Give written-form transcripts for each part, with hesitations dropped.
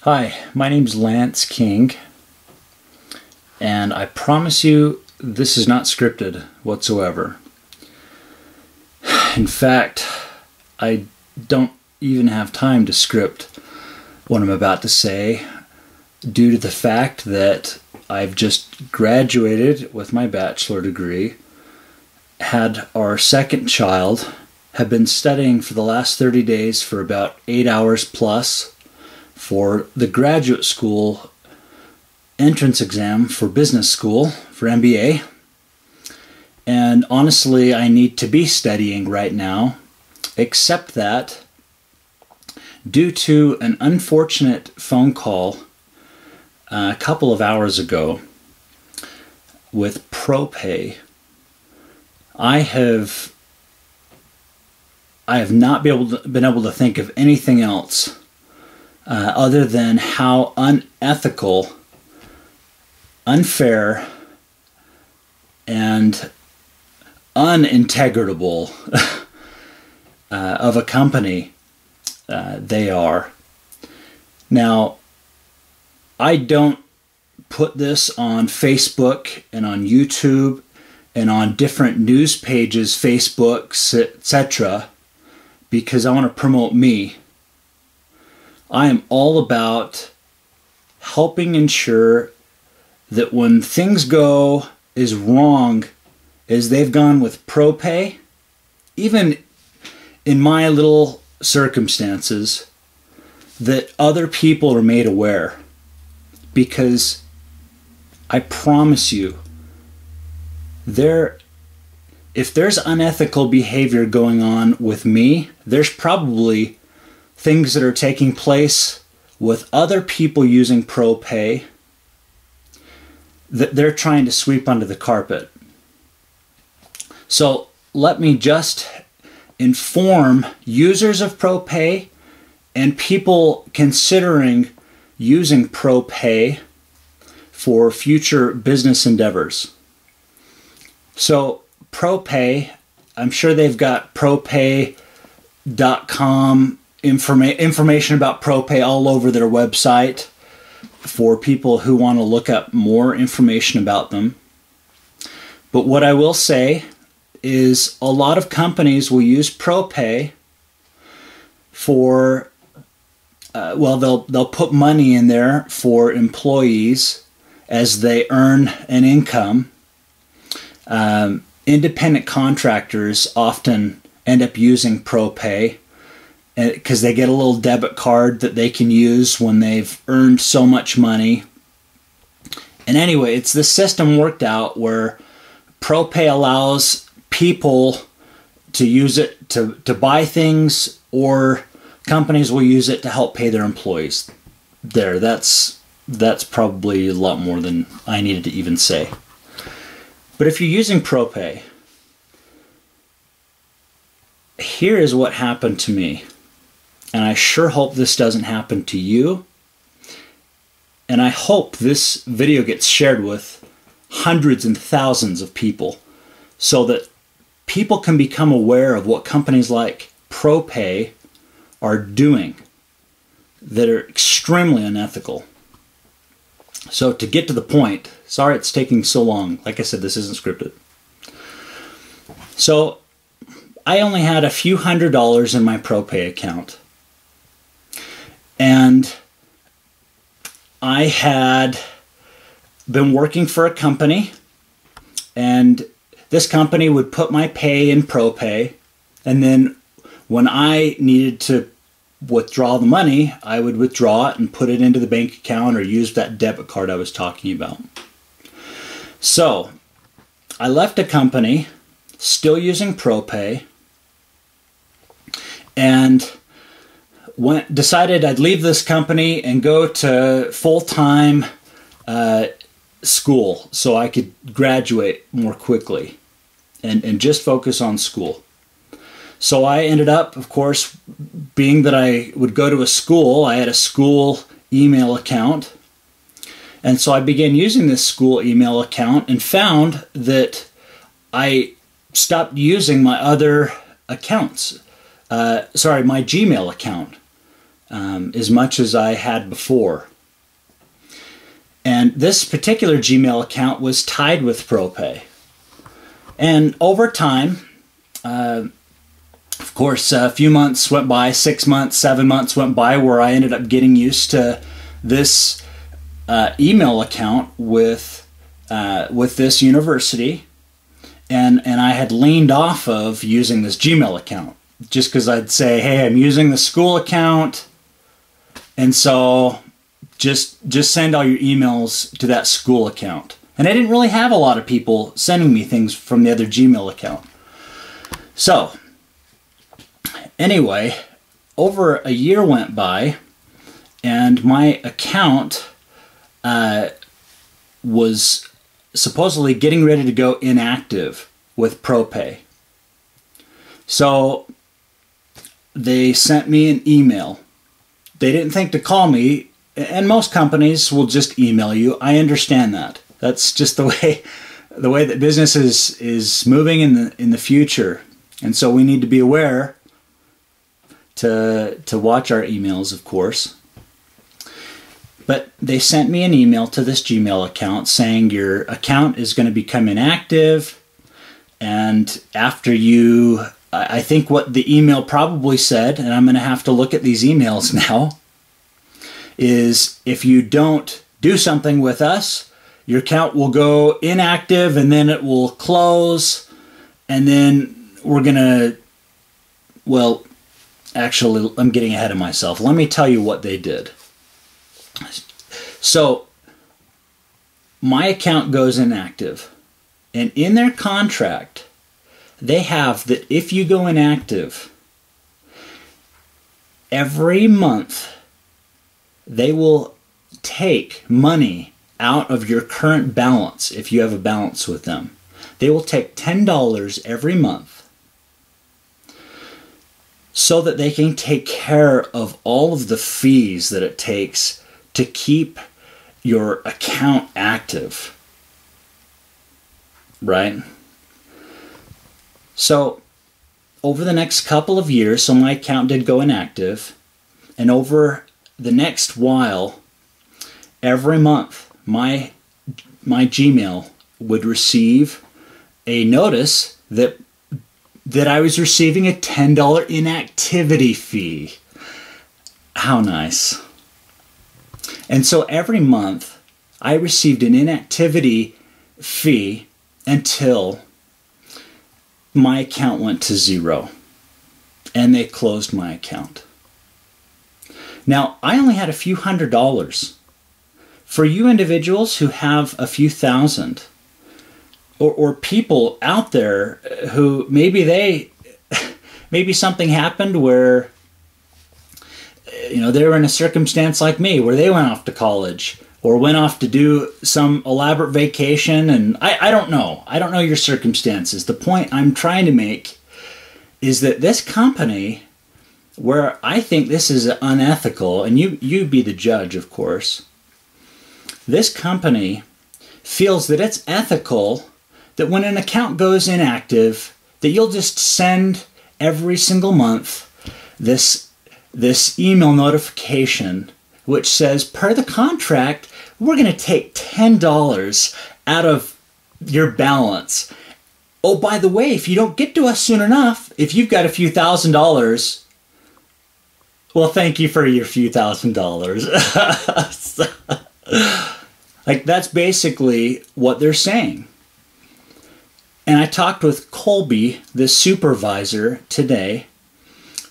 Hi, my name's Lance King, and I promise you this is not scripted whatsoever. In fact, I don't even have time to script what I'm about to say due to the fact that I've just graduated with my bachelor degree, had our second child, have been studying for the last 30 days for about 8 hours plus for the graduate school entrance exam for business school, for MBA. And honestly, I need to be studying right now, except that due to an unfortunate phone call a couple of hours ago with Propay, I have not been able to think of anything else other than how unethical, unfair, and unintegrable of a company they are. Now, I don't put this on Facebook and on YouTube and on different news pages, Facebooks, etc., because I want to promote me. I am all about helping ensure that when things go as wrong as they've gone with Propay, even in my little circumstances, that other people are made aware. Because I promise you, if there's unethical behavior going on with me, there's probably things that are taking place with other people using Propay that they're trying to sweep under the carpet. So let me just inform users of Propay and people considering using Propay for future business endeavors. So Propay, I'm sure they've got propay.com information about Propay all over their website for people who want to look up more information about them. But what I will say is a lot of companies will use Propay for, they'll put money in there for employees as they earn an income. Independent contractors often end up using Propay because they get a little debit card that they can use when they've earned so much money. And anyway, it's the system worked out where Propay allows people to use it to buy things, or companies will use it to help pay their employees. That's probably a lot more than I needed to even say. But if you're using Propay, here is what happened to me. And I sure hope this doesn't happen to you. And I hope this video gets shared with hundreds and thousands of people so that people can become aware of what companies like Propay are doing that are extremely unethical. So to get to the point, sorry it's taking so long. Like I said, this isn't scripted. So I only had a few $100s in my Propay account. And I had been working for a company, and this company would put my pay in Propay, and then when I needed to withdraw the money, I would withdraw it and put it into the bank account or use that debit card I was talking about. So I left a company still using Propay and decided I'd leave this company and go to full-time school so I could graduate more quickly and just focus on school. So I ended up, of course, being that I would go to a school, I had a school email account. And so I began using this school email account and found that I stopped using my other accounts. My Gmail account. as much as I had before. And this particular Gmail account was tied with Propay. And over time, of course, a few months went by, 6 months, 7 months went by, where I ended up getting used to this email account with this university, and I had leaned off of using this Gmail account just because I'd say, hey, I'm using the school account, and so just send all your emails to that school account. And I didn't really have a lot of people sending me things from the other Gmail account. So anyway, over a year went by, and my account was supposedly getting ready to go inactive with Propay. So they sent me an email. They didn't think to call me, and most companies will just email you. I understand that. That's just the way that business is moving in the future. And so we need to be aware to watch our emails, of course. But they sent me an email to this Gmail account saying your account is going to become inactive, and after you, I think what the email probably said, and I'm going to have to look at these emails now, is if you don't do something with us, your account will go inactive, and then it will close, and then we're going to, well, actually, I'm getting ahead of myself. Let me tell you what they did. So my account goes inactive, and in their contract they have that if you go inactive, every month they will take money out of your current balance. If you have a balance with them, they will take $10 every month so that they can take care of all of the fees that it takes to keep your account active, right? So over the next couple of years, so my account did go inactive, and over the next while, every month my Gmail would receive a notice that I was receiving a $10 inactivity fee. How nice. And so every month I received an inactivity fee until my account went to zero and they closed my account. Now, I only had a few $100s. For you individuals who have a few thousand, or people out there who maybe something happened where, you know, they were in a circumstance like me where they went off to college or went off to do some elaborate vacation, and I don't know. I don't know your circumstances. The point I'm trying to make is that this company, where I think this is unethical, and you be the judge, of course, this company feels that it's ethical that when an account goes inactive, that you'll just send every single month this email notification which says, per the contract, we're going to take $10 out of your balance. Oh, by the way, if you don't get to us soon enough, if you've got a few $1,000s, well, thank you for your few $1,000s. Like, that's basically what they're saying. And I talked with Colby, the supervisor, today,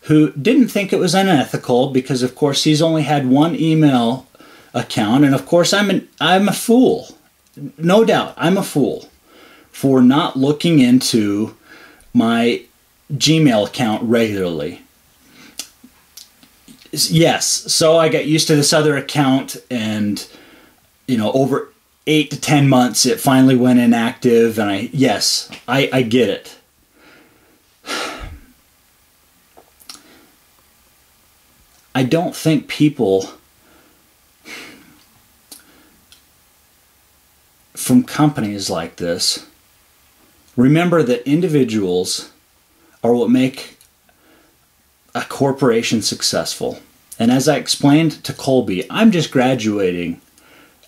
who didn't think it was unethical because, of course, he's only had one email account. And, of course, I'm a fool. No doubt, I'm a fool for not looking into my Gmail account regularly. Yes, so I got used to this other account, and, you know, over 8 to 10 months, it finally went inactive, and I get it. I don't think people from companies like this remember that individuals are what make a corporation successful. And as I explained to Colby, I'm just graduating.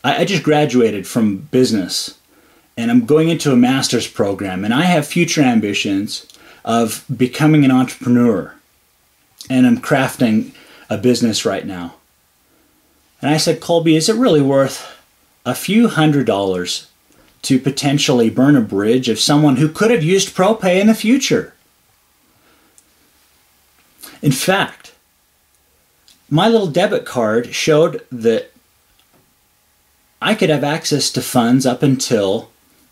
I just graduated from business, and I'm going into a master's program, and I have future ambitions of becoming an entrepreneur, and I'm crafting a business right now. And I said, Colby, is it really worth a few $100s to potentially burn a bridge of someone who could have used Propay in the future? In fact, my little debit card showed that I could have access to funds up until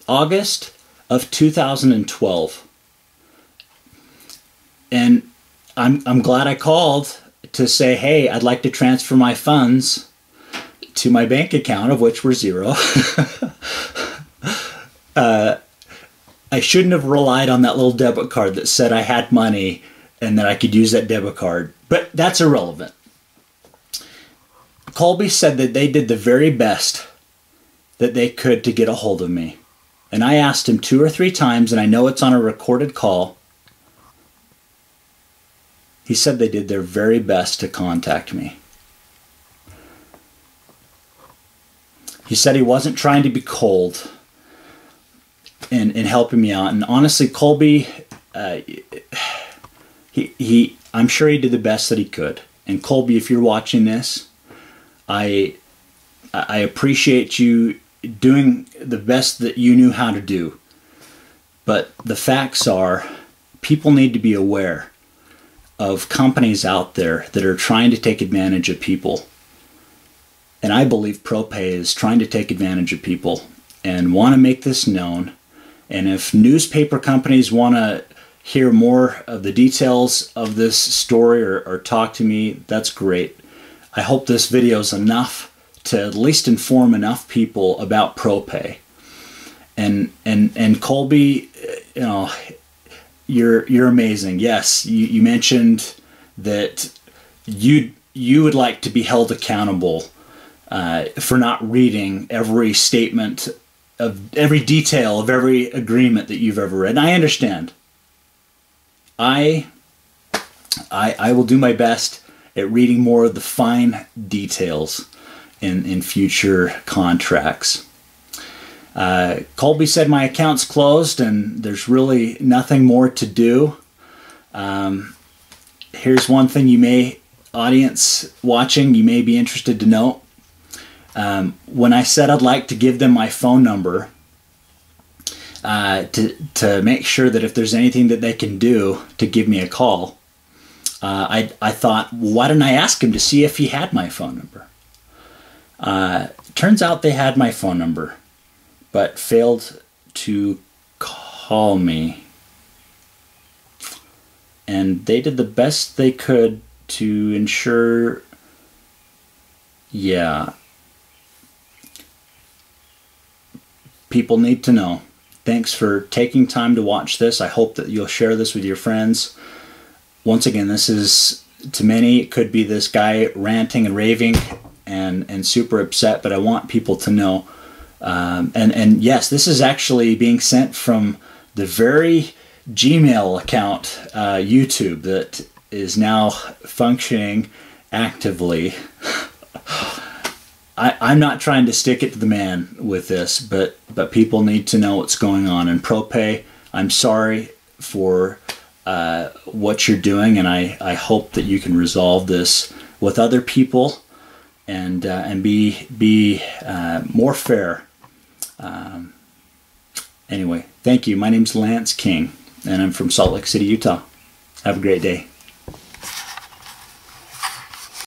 August of 2012. And I'm glad I called to say, hey, I'd like to transfer my funds to my bank account, of which were zero. I shouldn't have relied on that little debit card that said I had money and that I could use that debit card, but that's irrelevant. Colby said that they did the very best that they could to get a hold of me. And I asked him 2 or 3 times, and I know it's on a recorded call. He said they did their very best to contact me. He said he wasn't trying to be cold in helping me out. And honestly, Colby, I'm sure he did the best that he could. And Colby, if you're watching this, I appreciate you doing the best that you knew how to do. But the facts are, people need to be aware of companies out there that are trying to take advantage of people. And I believe Propay is trying to take advantage of people and want to make this known. And if newspaper companies want to hear more of the details of this story or talk to me, that's great. I hope this video is enough to at least inform enough people about Propay. And Colby, you know, you're amazing. Yes, you mentioned that you would like to be held accountable for not reading every statement of every detail of every agreement that you've ever read. And I understand. I will do my best at reading more of the fine details in future contracts. Colby said my account's closed and there's really nothing more to do. Here's one thing you may, audience watching, you may be interested to know. When I said I'd like to give them my phone number to make sure that if there's anything that they can do to give me a call, I thought, well, why didn't I ask him to see if he had my phone number? Turns out they had my phone number, but failed to call me. And they did the best they could to ensure, yeah, people need to know. Thanks for taking time to watch this. I hope that you'll share this with your friends. Once again, this is, to many, it could be this guy ranting and raving and super upset, but I want people to know. And yes, this is actually being sent from the very Gmail account, YouTube, that is now functioning actively. I'm not trying to stick it to the man with this, but people need to know what's going on. And Propay, I'm sorry for what you're doing, and I hope that you can resolve this with other people and be more fair. Anyway, thank you. My name's Lance King, and I'm from Salt Lake City, Utah. Have a great day.